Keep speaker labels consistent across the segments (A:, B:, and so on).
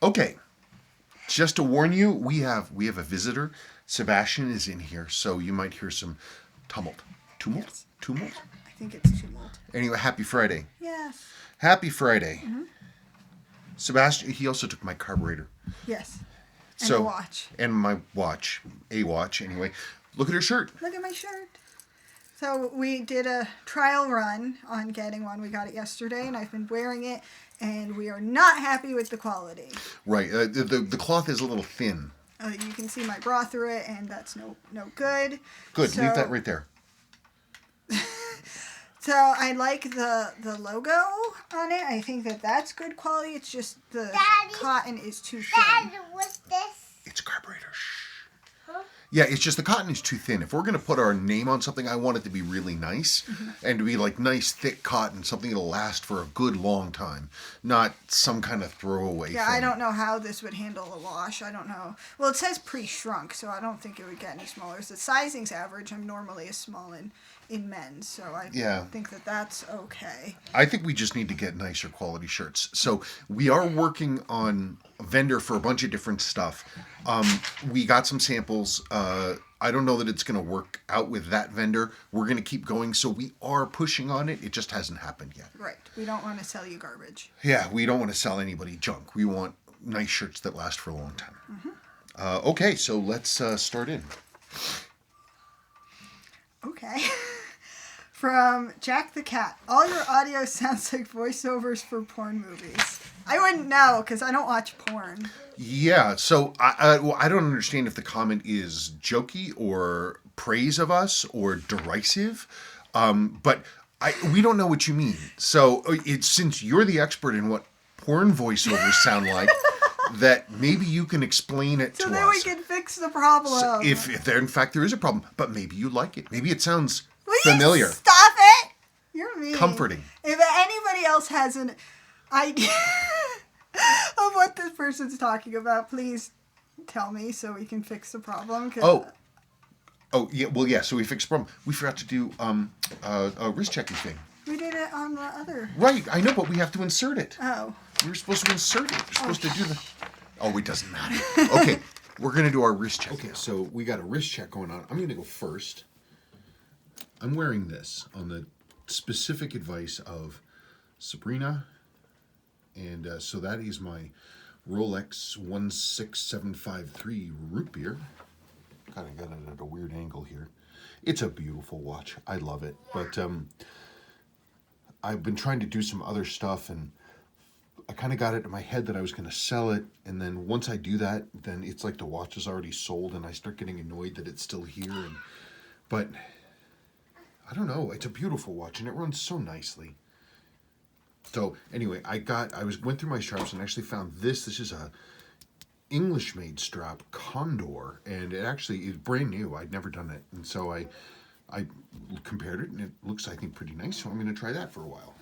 A: Okay. Just to warn you, we have a visitor. Sebastian is in here, so you might hear some tumult. Tumult?
B: Yes.
A: Tumult?
B: I think it's tumult.
A: Anyway, happy Friday.
B: Yes.
A: Happy Friday. Mm-hmm. Sebastian, he also took my carburetor.
B: Yes. And a watch.
A: And my watch. A watch, anyway. Look at her shirt.
B: Look at my shirt. So we did a trial run on getting one. We got it yesterday, and I've been wearing it, and we are not happy with the quality.
A: Right. The cloth is a little thin.
B: You can see my bra through it, and that's no good.
A: Good. So, leave that right there.
B: So I like the logo on it. I think that's good quality. It's just the cotton is too thin.
C: Dad, what's this?
A: It's a carburetor. Shh. Huh? Yeah, it's just the cotton is too thin. If we're going to put our name on something, I want it to be really nice. Mm-hmm. And to be like nice, thick cotton, something that'll last for a good long time. Not some kind of throwaway thing.
B: Yeah, I don't know how this would handle a wash. I don't know. Well, it says pre-shrunk, so I don't think it would get any smaller. The sizing's average. I'm normally a small in men's, so I think that's okay.
A: I think we just need to get nicer quality shirts. So we are working on a vendor for a bunch of different stuff. We got some samples. I don't know that it's going to work out with that vendor. We're going to keep going, so we are pushing on it. It just hasn't happened yet.
B: Right. We don't want to sell you garbage.
A: Yeah, we don't want to sell anybody junk. We want nice shirts that last for a long time. Mm-hmm. Okay, so let's start in.
B: Okay. From Jack the Cat. All your audio sounds like voiceovers for porn movies. I wouldn't know because I don't watch porn.
A: Yeah, so I don't understand if the comment is jokey or praise of us or derisive, but we don't know what you mean. So since you're the expert in what porn voiceovers sound like, that maybe you can explain it to us.
B: So then we can fix the problem.
A: So if there, in fact, there is a problem, but maybe you like it. Maybe it sounds
B: Will
A: familiar.
B: You stop it! You're mean.
A: Comforting.
B: If anybody else has an idea of what this person's talking about, please tell me so we can fix the problem.
A: Oh, yeah. Well, yeah. So we fixed the problem. We forgot to do a wrist checking thing.
B: We did it on the other.
A: Right. I know, but we have to insert it.
B: Oh.
A: We were supposed to insert it. We're supposed to do the... Oh, it doesn't matter. Okay. We're going to do our wrist check. Okay, so we got a wrist check going on. I'm going to go first. I'm wearing this on the specific advice of Sabrina. And so that is my Rolex 16753 root beer. Kind of got it at a weird angle here. It's a beautiful watch. I love it. But I've been trying to do some other stuff, and I kind of got it in my head that I was going to sell it. And then once I do that, then it's like the watch is already sold, and I start getting annoyed that it's still here. But I don't know. It's a beautiful watch, and it runs so nicely. So anyway, went through my straps and actually found this. This is a English-made strap, Condor, and it actually is brand new. I'd never done it, and so I compared it, and it looks, I think, pretty nice. So I'm going to try that for a while.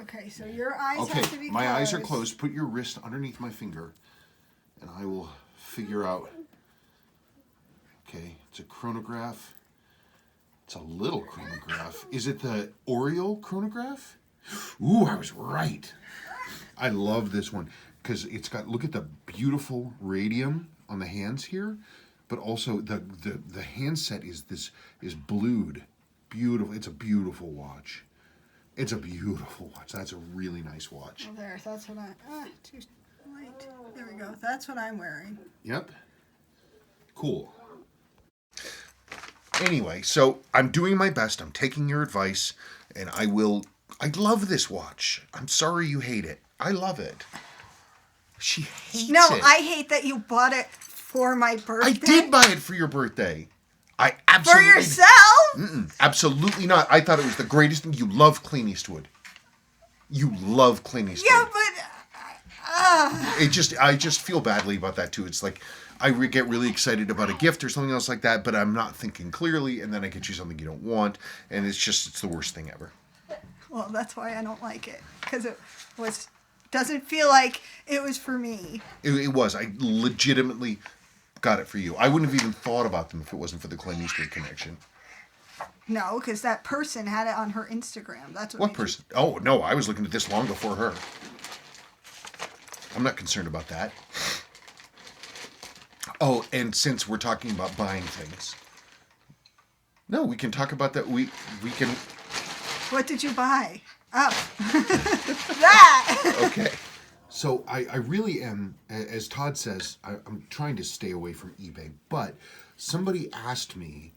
B: Okay, so your eyes have to be closed.
A: My eyes are closed. Put your wrist underneath my finger, and I will figure out. Okay, it's a chronograph. It's a little chronograph. Is it the Oreo chronograph? Ooh, I was right. I love this one because it's got, look at the beautiful radium on the hands here, but also the handset is blued. Beautiful. It's a beautiful watch. It's a beautiful watch. That's a really nice watch.
B: Oh, there. That's what too light. There we go. That's what I'm wearing.
A: Yep. Cool. Anyway, so I'm doing my best. I'm taking your advice, and I love this watch. I'm sorry you hate it. I love it. She hates it.
B: No, I hate that you bought it for my birthday.
A: I did buy it for your birthday. I absolutely...
B: For yourself?
A: Absolutely not. I thought it was the greatest thing. You love Clint Eastwood. You love Clint Eastwood.
B: Yeah, but...
A: I just feel badly about that, too. It's like... I get really excited about a gift or something else like that, but I'm not thinking clearly, and then I get you something you don't want, and it's the worst thing ever.
B: Well, that's why I don't like it, because it doesn't feel like it was for me.
A: It was. I legitimately got it for you. I wouldn't have even thought about them if it wasn't for the Clint Eastwood connection.
B: No, because that person had it on her Instagram. That's
A: what person? Oh, no, I was looking at this long before her. I'm not concerned about that. Oh, and since we're talking about buying things, no, we can talk about that. We can.
B: What did you buy? Oh, that.
A: Okay. So I really am, as Todd says, I'm trying to stay away from eBay. But somebody asked me,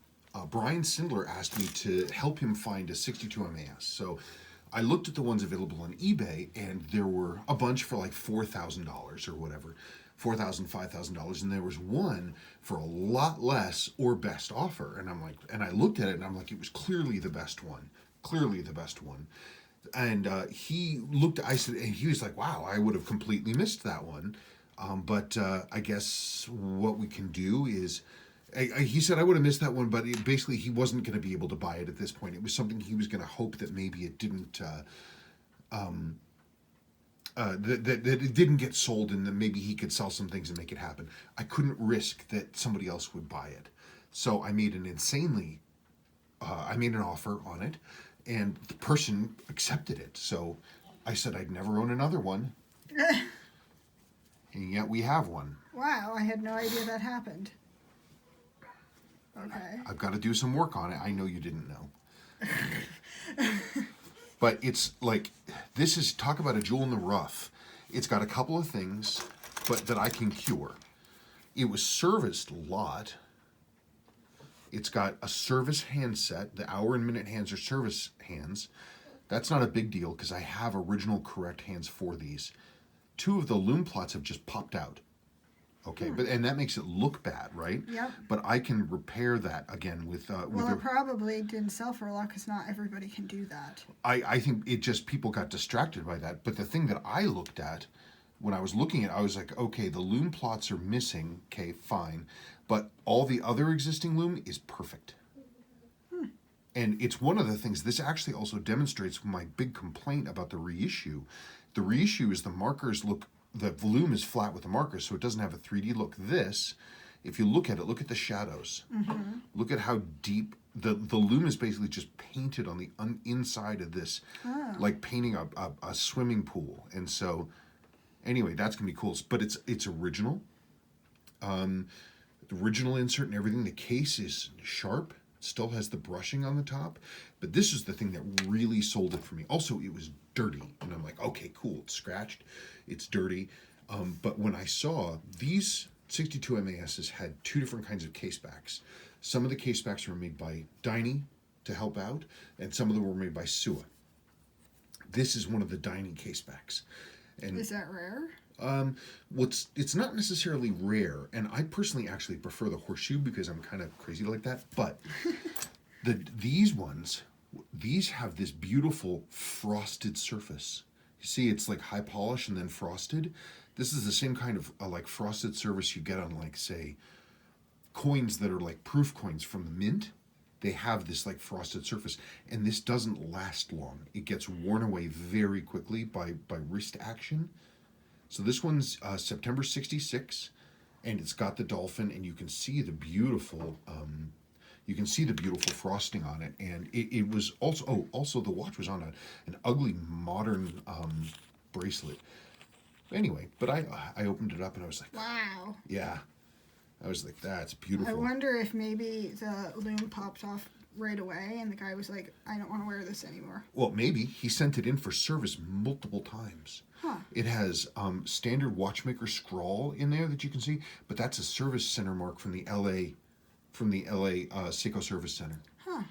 A: Brian Sindler asked me to help him find a 62 MAS. So I looked at the ones available on eBay, and there were a bunch for like $4,000 or whatever, $4,000, $5,000, and there was one for a lot less or best offer. And I'm like, and I looked at it, and I'm like, it was clearly the best one, clearly the best one. And he looked, I said, and he was like, wow, I would have completely missed that one. But I guess what we can do is, he said I would have missed that one, but basically he wasn't going to be able to buy it at this point. It was something he was going to hope that maybe it didn't, that it didn't get sold, and that maybe he could sell some things and make it happen. I couldn't risk that somebody else would buy it. So I made an offer on it. And the person accepted it. So I said I'd never own another one. And yet we have one.
B: Wow, I had no idea that happened. Okay.
A: I've got to do some work on it. I know you didn't know. But it's like, this is, talk about a jewel in the rough. It's got a couple of things, but that I can cure. It was serviced a lot. It's got a service handset. The hour and minute hands are service hands. That's not a big deal because I have original correct hands for these. 2 of the loom plots have just popped out. Okay, and that makes it look bad, right?
B: Yep.
A: But I can repair that again with.
B: Well, it probably didn't sell for a lot because not everybody can do that.
A: I think it just, people got distracted by that. But the thing that I looked at when I was looking at it, I was like, okay, the loom plots are missing. Okay, fine. But all the other existing loom is perfect. And it's one of the things, this actually also demonstrates my big complaint about the reissue. The reissue is the markers look, the loom is flat with the markers, so it doesn't have a 3D look. This, if you look at it, look at the shadows. Look at how deep, the loom is basically just painted on the inside of this, like painting a swimming pool. And so, anyway, that's going to be cool. But it's original. The original insert and everything. The case is sharp. Still has the brushing on the top. But this is the thing that really sold it for me. Also, it was dirty. And I'm like, okay, cool. It's scratched. It's dirty. But when I saw these 62 MASs had 2 different kinds of case backs. Some of the case backs were made by Dynie to help out. And some of them were made by Sua. This is one of the Dynie case backs. And
B: is that rare?
A: Well, it's not necessarily rare, and I personally actually prefer the horseshoe because I'm kind of crazy like that. But these have this beautiful frosted surface. You see, it's like high polish and then frosted. This is the same kind of like frosted surface you get on, like, say, coins that are like proof coins from the mint. They have this like frosted surface, and this doesn't last long. It gets worn away very quickly by wrist action. So this one's September 66, and it's got the dolphin, and you can see the beautiful, frosting on it. And it was also the watch was on an ugly modern bracelet. Anyway, but I opened it up and I was like,
B: wow.
A: Yeah, I was like, that's beautiful.
B: I wonder if maybe the loom popped off right away, and the guy was like, I don't want to wear this anymore.
A: Well, maybe he sent it in for service multiple times.
B: Huh.
A: It has standard watchmaker scrawl in there that you can see, but that's a service center mark from the LA Seiko Service Center.
B: Huh.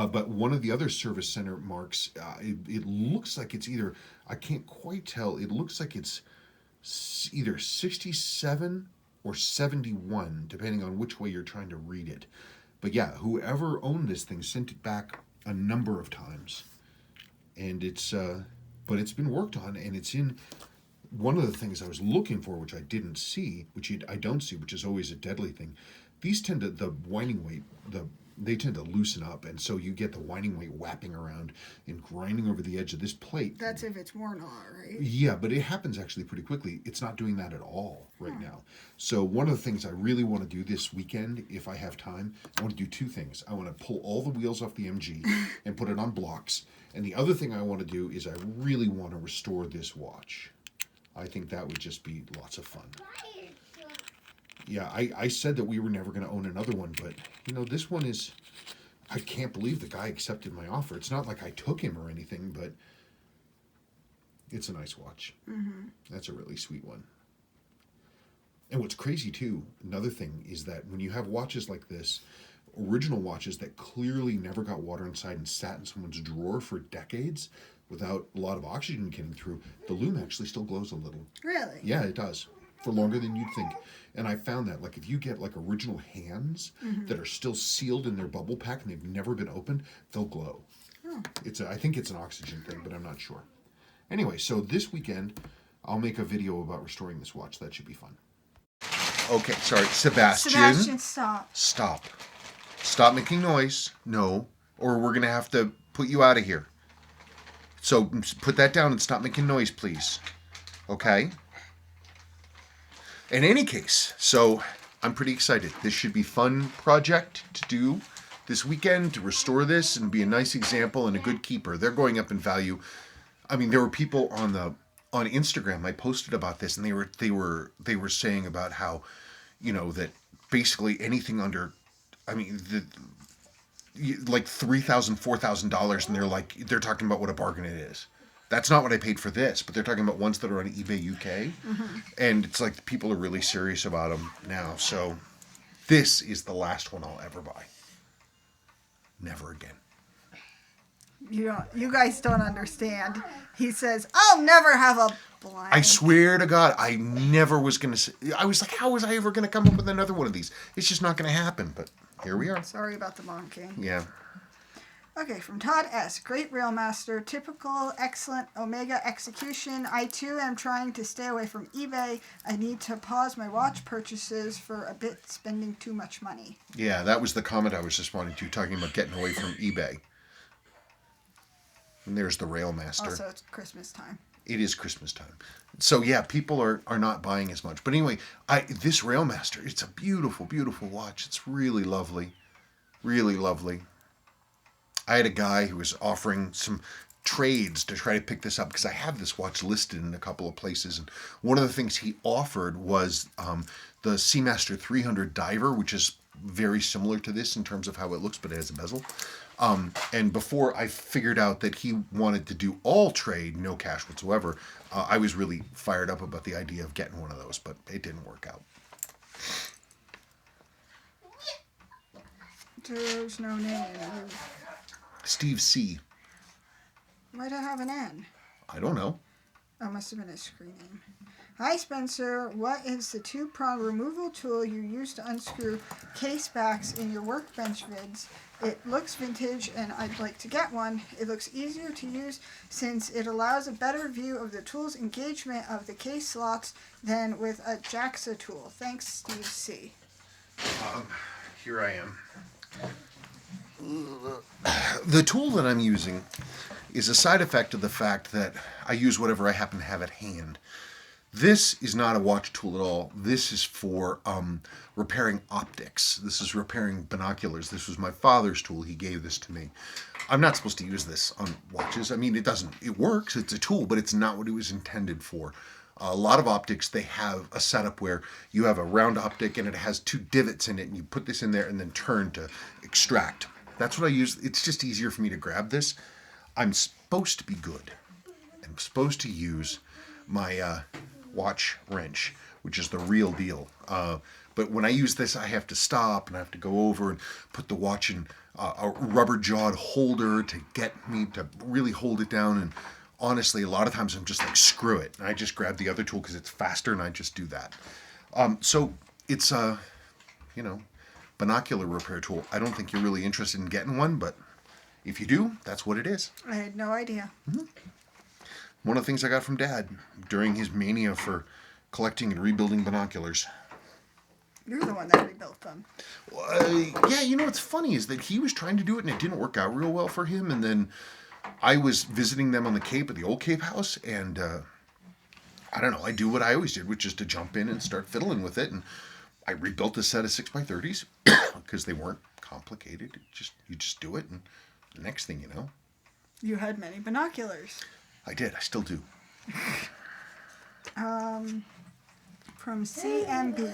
A: But one of the other service center marks, it looks like it's either, I can't quite tell, it looks like it's either 67 or 71, depending on which way you're trying to read it. But yeah, whoever owned this thing sent it back a number of times. And but it's been worked on, and it's in one of the things I was looking for, which I didn't see, I don't see, which is always a deadly thing. These tend to, the winding weight, they tend to loosen up, and so you get the winding weight whapping around and grinding over the edge of this plate.
B: That's if it's worn a lot, right?
A: Yeah, but it happens actually pretty quickly. It's not doing that at all right now. So one of the things I really want to do this weekend, if I have time, I want to do 2 things. I want to pull all the wheels off the MG and put it on blocks. And the other thing I want to do is I really want to restore this watch. I think that would just be lots of fun. Yeah, I said that we were never going to own another one, but, you know, this one is... I can't believe the guy accepted my offer. It's not like I took him or anything, but it's a nice watch. Mm-hmm. That's a really sweet one. And what's crazy, too, another thing, is that when you have watches like this, original watches that clearly never got water inside and sat in someone's drawer for decades without a lot of oxygen getting through, the lume actually still glows a little.
B: Really?
A: Yeah, it does. For longer than you'd think. And I found that, like, if you get, like, original hands that are still sealed in their bubble pack and they've never been opened, they'll glow. Oh. I think it's an oxygen thing, but I'm not sure. Anyway, so this weekend, I'll make a video about restoring this watch. That should be fun. Okay, sorry. Sebastian,
B: stop.
A: Stop making noise. No. Or we're going to have to put you out of here. So put that down and stop making noise, please. Okay? In any case, so I'm pretty excited. This should be a fun project to do this weekend, to restore this and be a nice example and a good keeper. They're going up in value. I mean, there were people on Instagram I posted about this, and they were saying about how, you know, that basically anything under, I mean, like $3,000, $4,000, and they're talking about what a bargain it is. That's not what I paid for this, but they're talking about ones that are on eBay UK, and it's like people are really serious about them now. So this is the last one I'll ever buy. Never again.
B: You guys don't understand. He says, "I'll never have a blank."
A: I swear to God, I never was going to say... I was like, how was I ever going to come up with another one of these? It's just not going to happen, but here we are.
B: Sorry about the bonking.
A: Yeah.
B: Okay, from Todd S. Great Railmaster, typical, excellent Omega execution. I too am trying to stay away from eBay. I need to pause my watch purchases for a bit, spending too much money.
A: Yeah, that was the comment I was responding to, talking about getting away from eBay. And there's the Railmaster.
B: Also, it's Christmas time.
A: It is Christmas time. So yeah, people are not buying as much. But anyway, this Railmaster, it's a beautiful, beautiful watch. It's really lovely. Really lovely. I had a guy who was offering some trades to try to pick this up because I have this watch listed in a couple of places. And one of the things he offered was the Seamaster 300 Diver, which is very similar to this in terms of how it looks, but it has a bezel. And before I figured out that he wanted to do all trade, no cash whatsoever, I was really fired up about the idea of getting one of those, but it didn't work out.
B: There's no name.
A: Steve C.
B: Why'd I have an N?
A: I don't know.
B: Oh, must have been a screen name. Hi, Spencer. What is the two-prong removal tool you use to unscrew case backs in your workbench vids? It looks vintage, and I'd like to get one. It looks easier to use since it allows a better view of the tool's engagement of the case slots than with a JAXA tool. Thanks, Steve C.
A: Here I am. The tool that I'm using is a side effect of the fact that I use whatever I happen to have at hand. This is not a watch tool at all. This is for repairing optics. This is repairing binoculars. This was my father's tool. He gave this to me. I'm not supposed to use this on watches. I mean, it works. It's a tool, but it's not what it was intended for. A lot of optics, they have a setup where you have a round optic and it has two divots in it, and you put this in there and then turn to extract. That's what I use. It's just easier for me to grab this. I'm supposed to be good. I'm supposed to use my watch wrench, which is the real deal. But when I use this, I have to stop and I have to go over and put the watch in a rubber-jawed holder to get me to really hold it down. And honestly, a lot of times I'm just like, screw it. And I just grab the other tool because it's faster, and I just do that. So it's a, binocular repair tool. I don't think you're really interested in getting one, but if you do, that's what it is.
B: I had no idea.
A: Mm-hmm. One of the things I got from Dad during his mania for collecting and rebuilding binoculars.
B: You're the one that rebuilt them.
A: Yeah, what's funny is that he was trying to do it and it didn't work out real well for him. And then I was visiting them on the Cape at the old Cape house, and I don't know, I do what I always did, which is to jump in and start fiddling with it. And I rebuilt a set of 6x30s because they weren't complicated. You just do it, and the next thing you know.
B: You had many binoculars.
A: I did. I still do.
B: From CMB.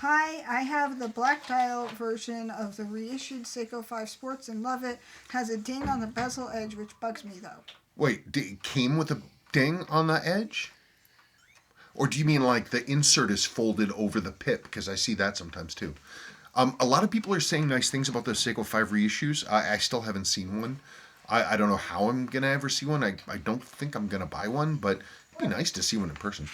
B: Hi, I have the black dial version of the reissued Seiko 5 Sports and love it. Has a ding on the bezel edge, which bugs me though.
A: Wait, it came with a ding on the edge? Or do you mean like the insert is folded over the pip? Because I see that sometimes too. A lot of people are saying nice things about the Seiko 5 reissues. I still haven't seen one. I don't know how I'm going to ever see one. I don't think I'm going to buy one, but it'd be nice to see one in person.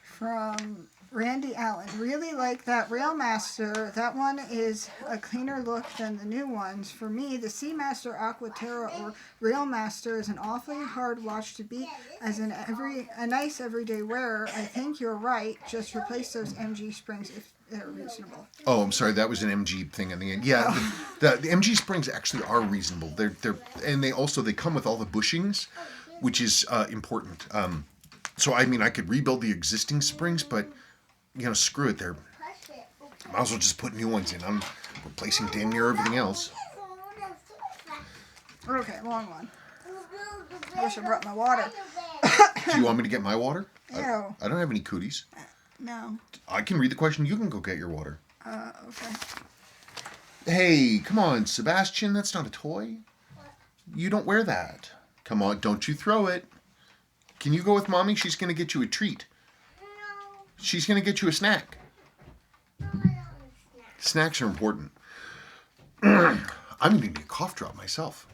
B: From Randy Allen. Really like that Railmaster. That one is a cleaner look than the new ones. For me, the Seamaster Aquaterra or Railmaster is an awfully hard watch to beat as a nice everyday wearer. I think you're right. Just replace those MG springs if they're reasonable.
A: Oh, I'm sorry. That was an MG thing in the end. Yeah, the MG springs actually are reasonable. They're and they come with all the bushings, which is important. So I mean, I could rebuild the existing springs, but screw it. Might as well just put new ones in. I'm replacing damn near everything else.
B: Okay, long one. I wish I brought my water.
A: Do you want me to get my water?
B: No.
A: I don't have any cooties.
B: No.
A: I can read the question. You can go get your water.
B: Okay.
A: Hey, come on, Sebastian. That's not a toy. You don't wear that. Come on, don't you throw it. Can you go with Mommy? She's going to get you a treat. No. She's going to get you a snack. No, I don't want a snack. Snacks are important. I'm going to need a cough drop myself.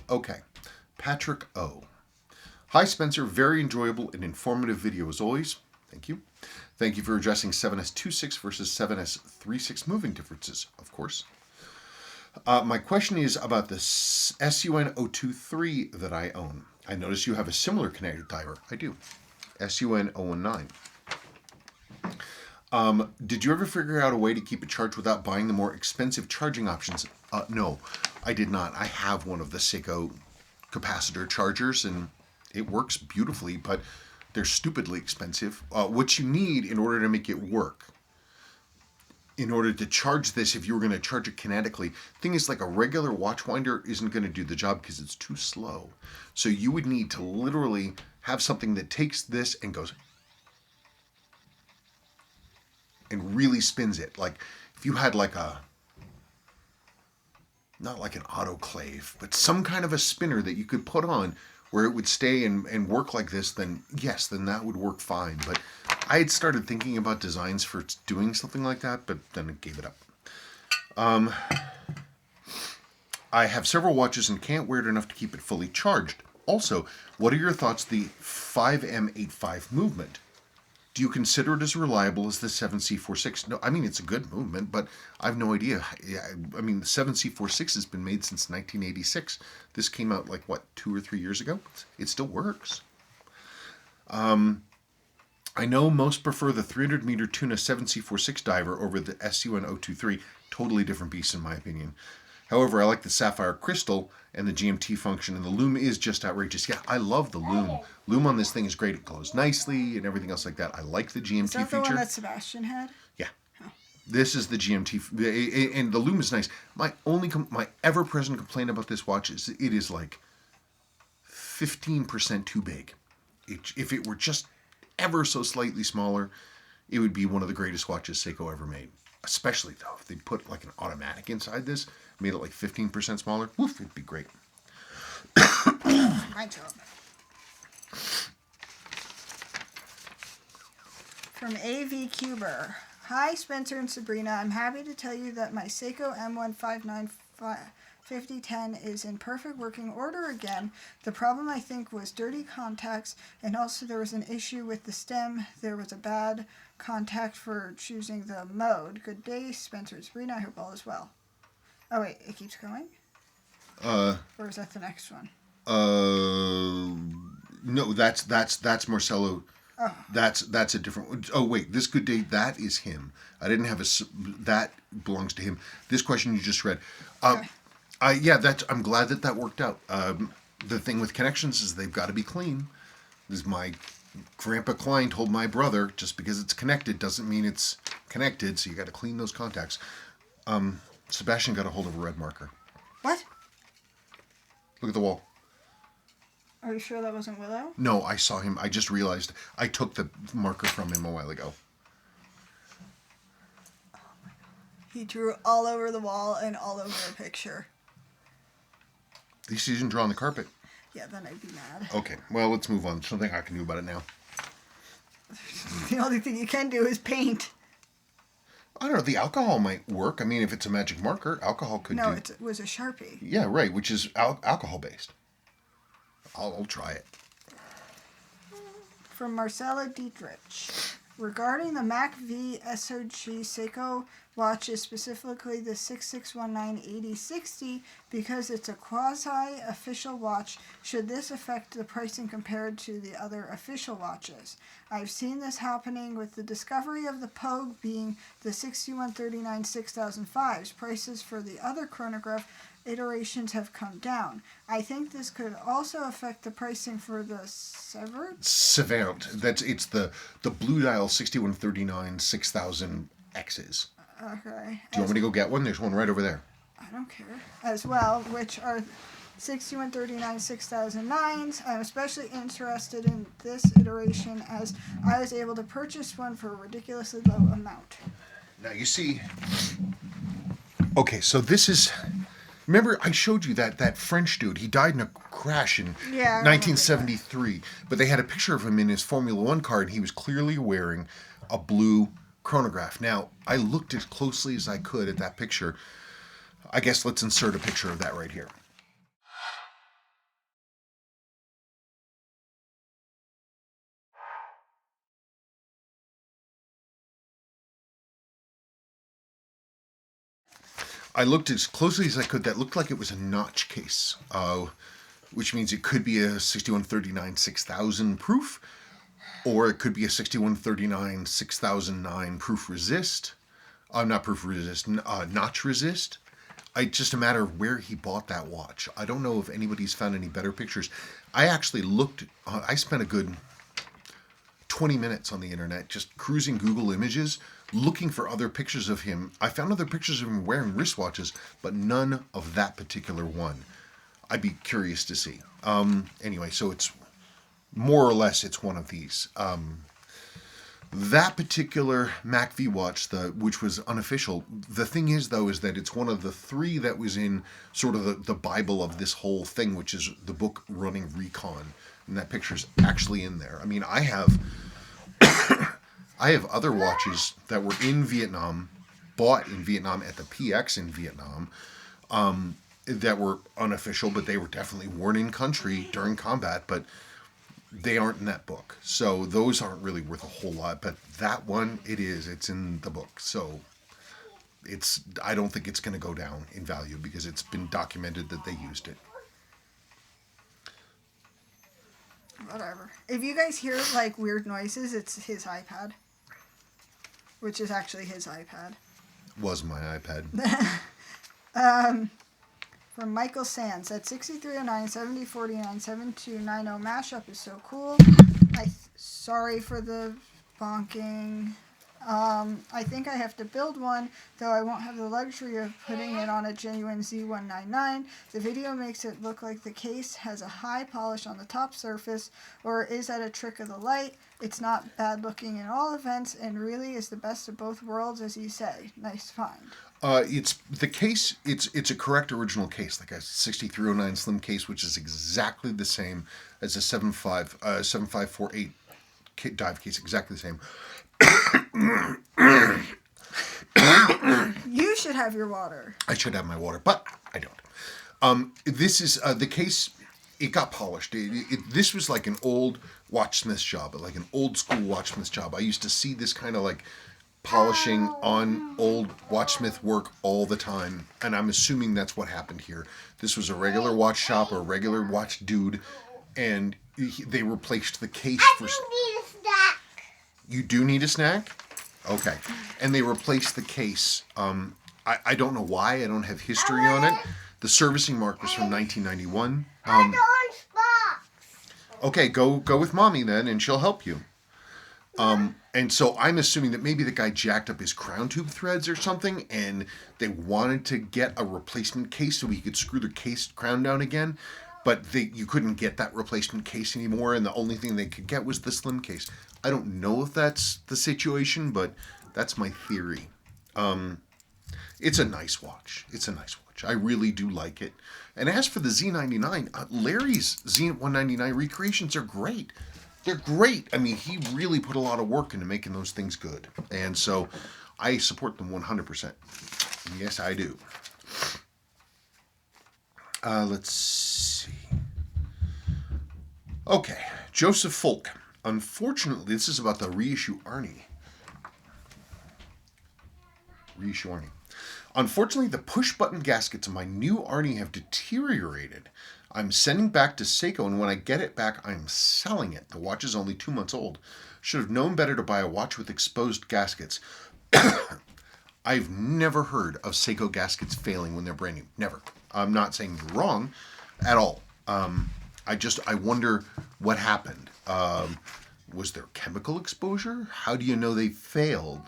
A: Okay. Patrick O. Hi, Spencer. Very enjoyable and informative video as always. Thank you. Thank you for addressing 7S26 versus 7S36 moving differences, of course. My question is about the SUN023 that I own. I notice you have a similar Kinetic diver. I do. SUN019. Did you ever figure out a way to keep it charged without buying the more expensive charging options? No, I did not. I have one of the Seiko capacitor chargers, and it works beautifully, but they're stupidly expensive. What you need in order to make it work, in order to charge this, if you were going to charge it kinetically, thing is, like a regular watch winder isn't going to do the job because it's too slow. So you would need to literally have something that takes this and goes and really spins it. Like if you had like not like an autoclave, but some kind of a spinner that you could put on where it would stay and work like this, then yes, then that would work fine. But I had started thinking about designs for doing something like that, but then I gave it up. I have several watches and can't wear it enough to keep it fully charged. Also, what are your thoughts on the 5M85 movement? Do you consider it as reliable as the 7C46? No, I mean, it's a good movement, but I have no idea. I mean, the 7C46 has been made since 1986. This came out like, what, 2 or 3 years ago? It still works. I know most prefer the 300-meter tuna 7C46 diver over the SUN023. Totally different beasts, in my opinion. However, I like the sapphire crystal and the GMT function, and the loom is just outrageous. Yeah, I love the loom. Loom on this thing is great. It glows nicely and everything else like that. I like the GMT feature.
B: Is that the one that Sebastian had?
A: Yeah. Oh. This is the GMT, and the loom is nice. My ever-present complaint about this watch is it is like 15% too big. If it were just ever so slightly smaller, it would be one of the greatest watches Seiko ever made. Especially, though, if they put like an automatic inside this, made it like 15% smaller, woof, it'd be great.
B: My job. From AV Cuber. Hi, Spencer and Sabrina. I'm happy to tell you that my Seiko M1595010 is in perfect working order again. The problem, I think, was dirty contacts, and also there was an issue with the stem. There was a bad contact for choosing the mode. Good day, Spencer and Sabrina. I hope all is well. Oh, wait, it keeps going? Or is that the next one?
A: No, that's Marcelo. Oh. That's a different one. Oh, wait, this good day, that is him. I didn't have that belongs to him. This question you just read. Okay. I'm glad that worked out. The thing with connections is they've got to be clean. This is my Grandpa Klein told my brother, just because it's connected doesn't mean it's connected, so you got to clean those contacts. Sebastian got a hold of a red marker.
B: What?
A: Look at the wall.
B: Are you sure that wasn't Willow?
A: No, I saw him. I just realized I took the marker from him a while ago.
B: He drew all over the wall and all over the picture.
A: At least he didn't draw on the carpet.
B: Yeah, then I'd be mad.
A: Okay, well, let's move on. There's nothing I can do about it now.
B: The only thing you can do is paint.
A: I don't know. The alcohol might work. I mean, if it's a magic marker, alcohol could do...
B: No, it was a Sharpie.
A: Yeah, right, which is alcohol-based. I'll try it.
B: From Marcella Dietrich. Regarding the Mac V SOG Seiko watches, specifically the 6619-8060, because it's a quasi-official watch, should this affect the pricing compared to the other official watches? I've seen this happening with the discovery of the Pogue being the 6139 6005s. Prices for the other chronograph iterations have come down. I think this could also affect the pricing for the
A: Savant. It's the blue dial 6139 6000 X's.
B: Okay.
A: Do you want me to go get one? There's one right over there.
B: I don't care. As well, which are 6139 6009s. I'm especially interested in this iteration as I was able to purchase one for a ridiculously low amount.
A: Now you see... Okay, so this is... Remember, I showed you that French dude. He died in a crash in 1973. But they had a picture of him in his Formula One car, and he was clearly wearing a blue chronograph. Now, I looked as closely as I could at that picture. I guess let's insert a picture of that right here. I looked as closely as I could. That looked like it was a notch case, which means it could be a 6139 6000 proof, or it could be a 6139 6009 proof resist. Not proof resist, notch resist. It's just a matter of where he bought that watch. I don't know if anybody's found any better pictures. I actually looked, I spent a good 20 minutes on the internet just cruising Google Images, looking for other pictures of him. I found other pictures of him wearing wristwatches, but none of that particular one. I'd be curious to see. Anyway, so it's more or less it's one of these. That particular Mac V watch, which was unofficial, the thing is, though, is that it's one of the three that was in sort of the Bible of this whole thing, which is the book Running Recon. And that picture's actually in there. I mean, I have other watches that were in Vietnam, bought in Vietnam at the PX in Vietnam, that were unofficial, but they were definitely worn in country during combat, but they aren't in that book. So those aren't really worth a whole lot, but that one, it is. It's in the book. So I don't think it's going to go down in value because it's been documented that they used it.
B: Whatever. If you guys hear like weird noises, it's his iPad. Which is actually his iPad.
A: Was my iPad.
B: From Michael Sands, at 6309 7049 7290 mashup is so cool. Sorry for the bonking. I think I have to build one, though I won't have the luxury of putting it on a genuine Z199. The video makes it look like the case has a high polish on the top surface, or is that a trick of the light? It's not bad looking in all events, and really is the best of both worlds, as you say. Nice find.
A: It's the case. It's a correct original case, like a 6309 slim case, which is exactly the same as a 7548 dive case, exactly the same.
B: You should have your water.
A: I should have my water, but I don't. This is the case. It got polished. This was like an old watchsmith's job, like an old school watchsmith's job. I used to see this kind of like polishing on old watchsmith work all the time, and I'm assuming that's what happened here. This was a regular watch shop or a regular watch dude, and they replaced the case for... You do need a snack? Okay. And they replaced the case. I don't know why. I don't have history on it. The servicing mark was from 1991. Okay, go with Mommy then, and she'll help you. And so I'm assuming that maybe the guy jacked up his crown tube threads or something, and they wanted to get a replacement case so he could screw the crown down again. but you couldn't get that replacement case anymore, and the only thing they could get was the slim case. I don't know if that's the situation, but that's my theory. It's a nice watch. It's a nice watch. I really do like it. And as for the Z99, Larry's Z199 recreations are great. They're great. I mean, he really put a lot of work into making those things good. And so I support them 100%. Yes, I do. Let's see. Okay, Joseph Folk. Unfortunately, this is about the reissue Arnie. Unfortunately, the push-button gaskets of my new Arnie have deteriorated. I'm sending back to Seiko, and when I get it back, I'm selling it. The watch is only 2 months old. Should have known better to buy a watch with exposed gaskets. I've never heard of Seiko gaskets failing when they're brand new. Never. I'm not saying you're wrong at all. I wonder what happened. Was there chemical exposure? How do you know they failed?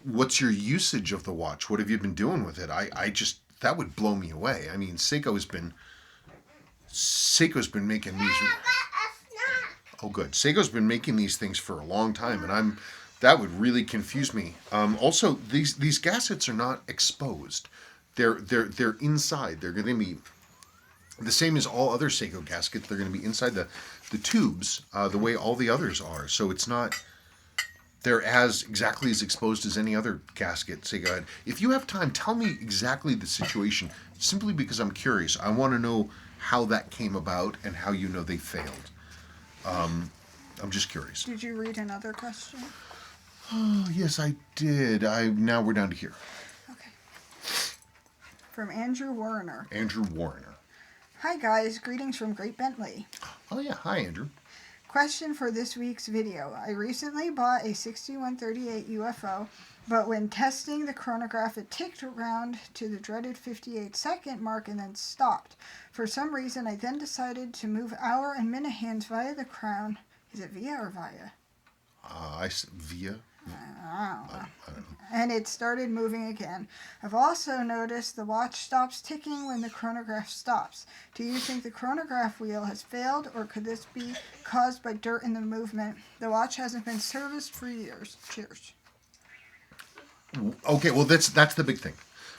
A: What's your usage of the watch? What have you been doing with it? That would blow me away. I mean, Seiko's been making these. Oh, good. Seiko's been making these things for a long time, and that would really confuse me. Also, these gaskets are not exposed. They're inside. They're going to be the same as all other Seiko gaskets. They're going to be inside the tubes, the way all the others are. So it's not. They're exactly as exposed as any other gasket. Say, go ahead. If you have time, tell me exactly the situation, simply because I'm curious. I want to know how that came about and how you know they failed. I'm just curious.
B: Did you read another question?
A: Oh, yes, I did. Now we're down to here.
B: Okay. From Andrew Warner.
A: Andrew Warner.
B: Hi, guys. Greetings from Great Bentley.
A: Oh, yeah. Hi, Andrew.
B: Question for this week's video. I recently bought a 6138 UFO, but when testing the chronograph, it ticked around to the dreaded 58-second mark and then stopped. For some reason, I then decided to move hour and minute hands via the crown. Is it via or via?
A: Via.
B: I don't know. And it started moving again. I've also noticed the watch stops ticking when the chronograph stops. Do you think the chronograph wheel has failed, or could this be caused by dirt in the movement? The watch hasn't been serviced for years. Cheers.
A: Okay, well, that's the big thing.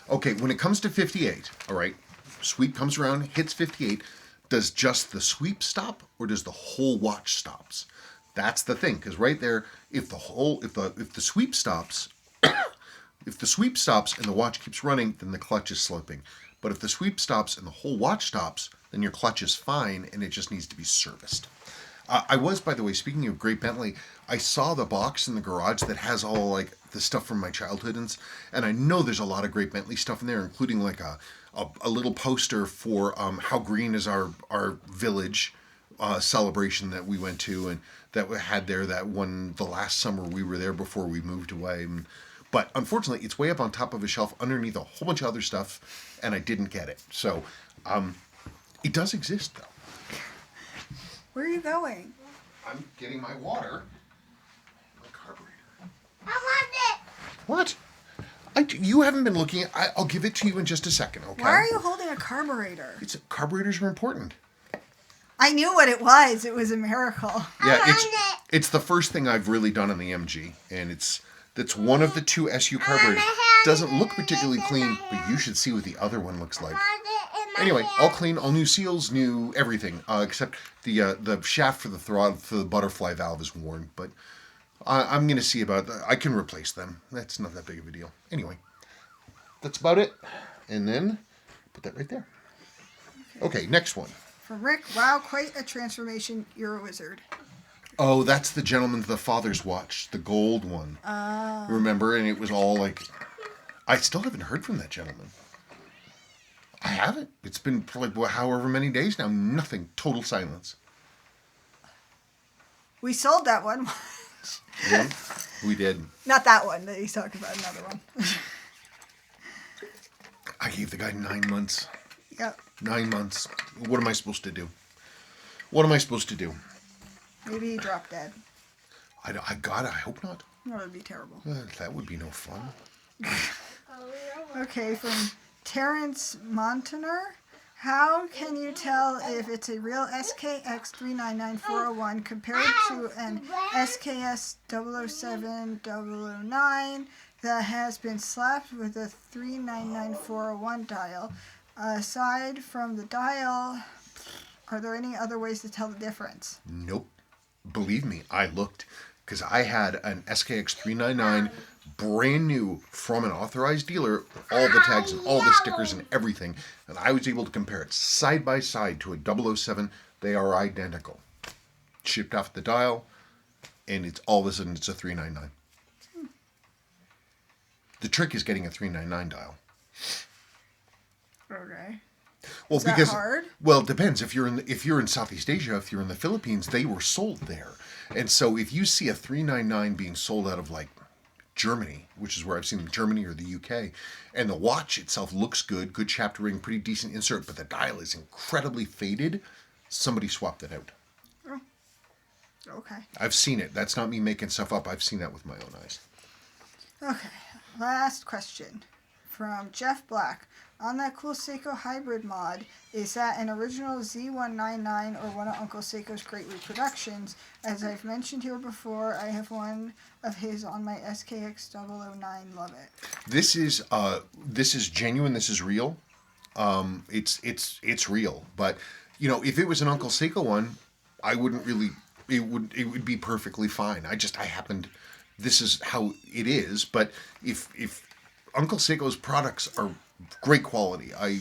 A: Okay, when it comes to 58, all right, sweep comes around, hits 58, does just the sweep stop, or does the whole watch stops? That's the thing, because right there, if the sweep stops, if the sweep stops and the watch keeps running, then the clutch is slipping. But if the sweep stops and the whole watch stops, then your clutch is fine and it just needs to be serviced. I was, by the way, speaking of Great Bentley, I saw the box in the garage that has all like the stuff from my childhood, and I know there's a lot of Great Bentley stuff in there, including like a little poster for how green is our village celebration that we went to, and that we had there the last summer we were there before we moved away. But unfortunately, it's way up on top of a shelf underneath a whole bunch of other stuff, and I didn't get it. So it does exist, though.
B: Where are you going?
A: I'm getting my water. My carburetor.
C: I want it.
A: What? You haven't been looking at. I'll give it to you in just a second, okay?
B: Why are you holding a carburetor?
A: Carburetors are important.
B: I knew what it was. It was a miracle.
A: Yeah, it's the first thing I've really done on the MG, and that's one of the two SU carburetors. Doesn't look particularly clean, but you should see what the other one looks like. Anyway, all clean, all new seals, new everything, except the shaft for the throttle for the butterfly valve is worn. But I'm gonna see about that. I can replace them. That's not that big of a deal. Anyway, that's about it. And then put that right there. Okay, next one.
B: From Rick, wow, quite a transformation. You're a wizard.
A: Oh, that's the gentleman, the father's watch, the gold one. Remember? And it was all like, I still haven't heard from that gentleman. I haven't. It's been like however many days now. Nothing. Total silence.
B: We sold that one.
A: Yeah, we did.
B: Not that one that he's talking about. Another one.
A: I gave the guy 9 months.
B: Yep.
A: 9 months. What am I supposed to do? What am I supposed to do?
B: Maybe he dropped dead.
A: I hope not.
B: That would be terrible.
A: That would be no fun.
B: Okay, from Terrence Montaner. How can you tell if it's a real SKX 399401 compared to an SKS 007-009 that has been slapped with a 399401 dial? Aside from the dial, are there any other ways to tell the difference?
A: Nope. Believe me, I looked because I had an SKX 399 brand new from an authorized dealer, all the tags and all the stickers and everything, and I was able to compare it side by side to a 007. They are identical. Shipped off the dial, and it's all of a sudden it's a 399. The trick is getting a 399 dial.
B: Okay.
A: Well,
B: Is that
A: because
B: hard?
A: well, it depends. If you're in Southeast Asia, if you're in the Philippines, they were sold there, and so if you see a 399 being sold out of like Germany, which is where I've seen them, Germany or the UK, and the watch itself looks good, good chapter ring, pretty decent insert, but the dial is incredibly faded, somebody swapped it out.
B: Oh. Okay.
A: I've seen it. That's not me making stuff up. I've seen that with my own eyes.
B: Okay. Last question from Jeff Black. On that cool Seiko hybrid mod, is that an original Z199 or one of Uncle Seiko's great reproductions? As I've mentioned here before, I have one of his on my SKX 009. Love it.
A: This is genuine. This is real. It's real. But you know, if it was an Uncle Seiko one, I wouldn't really. It would be perfectly fine. I happened. This is how it is. But if Uncle Seiko's products are great quality, I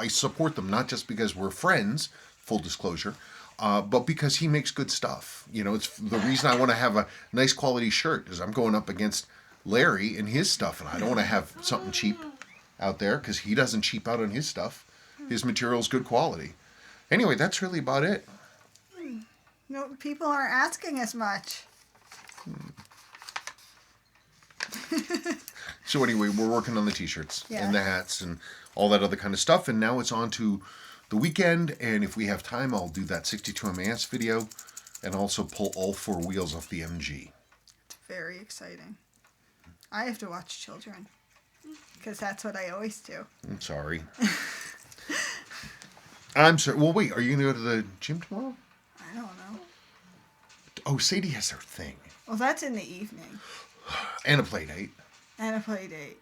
A: support them, not just because we're friends, full disclosure, but because he makes good stuff. You know, it's the reason I want to have a nice quality shirt is I'm going up against Larry and his stuff, and I don't want to have something cheap out there because he doesn't cheap out on his stuff. His material's good quality. Anyway, that's really about it.
B: No, people aren't asking as much.
A: So anyway, we're working on the t-shirts
B: Yeah.
A: and the hats and all that other kind of stuff, and now it's on to the weekend, and if we have time, I'll do that 62 MAS video and also pull all 4 wheels off the MG.
B: It's very exciting. I have to watch children because that's what I always do.
A: I'm sorry. I'm sorry. Well, wait, are you going to go to the gym tomorrow?
B: I don't know.
A: Oh, Sadie has her thing.
B: Well, that's in the evening.
A: And a play date.
B: And a play date.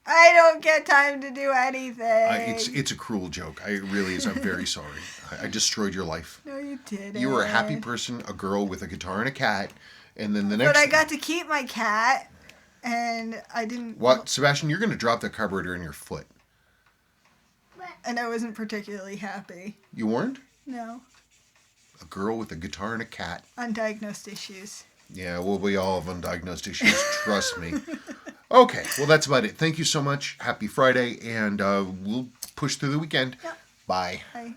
B: I don't get time to do anything.
A: It's a cruel joke. It really is. I'm very sorry. I destroyed your life.
B: No, you didn't.
A: You were a happy person, a girl with a guitar and a cat, and then the next...
B: But I got to keep my cat, and I didn't...
A: What? Sebastian, you're going to drop the carburetor in your foot.
B: And I wasn't particularly happy.
A: You weren't?
B: No.
A: A girl with a guitar and a cat.
B: Undiagnosed issues.
A: Yeah, well, we all have undiagnosed issues. Trust me. Okay, well, that's about it. Thank you so much. Happy Friday, and we'll push through the weekend.
B: Yep.
A: Bye.
B: Bye.